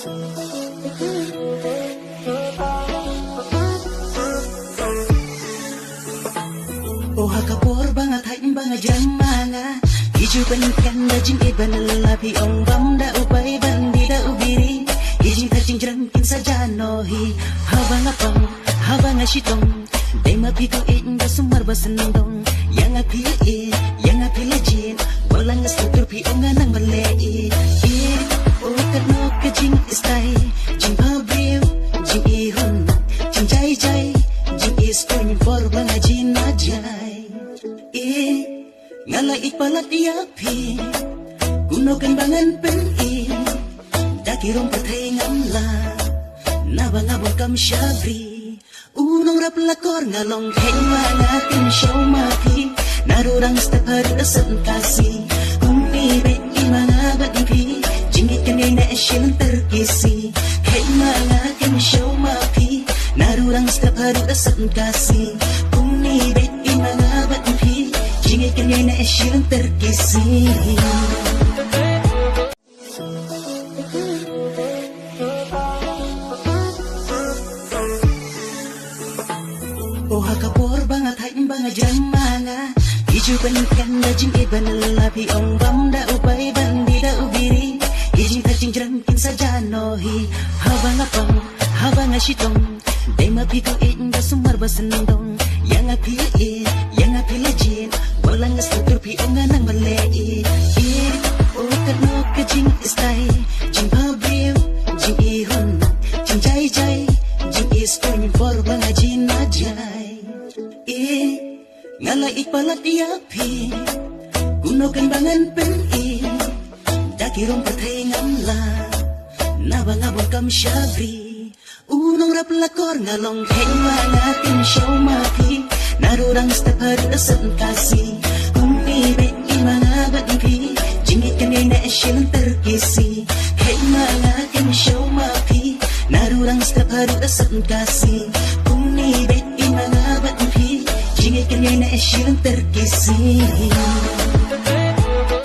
Oh hakapor banget hain banget jamanga Hiju panikan da jing iban lelapi ong bam da upay bandi da ubiri Hijing kacing jerangkin saja nohi Habang apang, habang asyitong Day mapiko da sumar basendong Yang api lejin Walang astutur pi onga nang balei Oh katno kajing istay Jing pabriw, jing ihon Jing jay, jing istoy for mga jinajay Ngala ipalat iapi Kuno kan bangan pen Dakirong patay ngamla Nabangabong kam syabri Unong rap lakor ngalong kaya natin show mapi Narurang step hari asan kasi Kung pibe mga batipi Jingit kanay na silang terkisi Kaya mga kin show mapi Narurang step hari asan kasi Kung pibe mga batipi Jingit kanay na silang terkisi Oh hakapor banget hain banget jamanga Hiju panikan da jing iban lelapi ong bam da upay bandi da ubiri Hijing kacing jerangkin saja nohi Habang apang, habang asyitong Day mapiko da sumar basendong Yang api lejin Walang astutur pi onga nang balei Oh katno kajing istay Jing pabriw, jing ihon Jing jay, jing istoy for mga jinajay Ngala ipalat iapi Kuno kan bangan pen Dakirong patay ngamla Nabangabong kam syabri Unong rap lakor ngalong kaya natin show mapi Narurang step hari asan kasi Kung pibe mga batipi Jingit kanay na silang terkisi Kaya mga kin show mapi Narurang step hari asan kasi Kung pibe mga batipi Jingit kanay na silang terkisi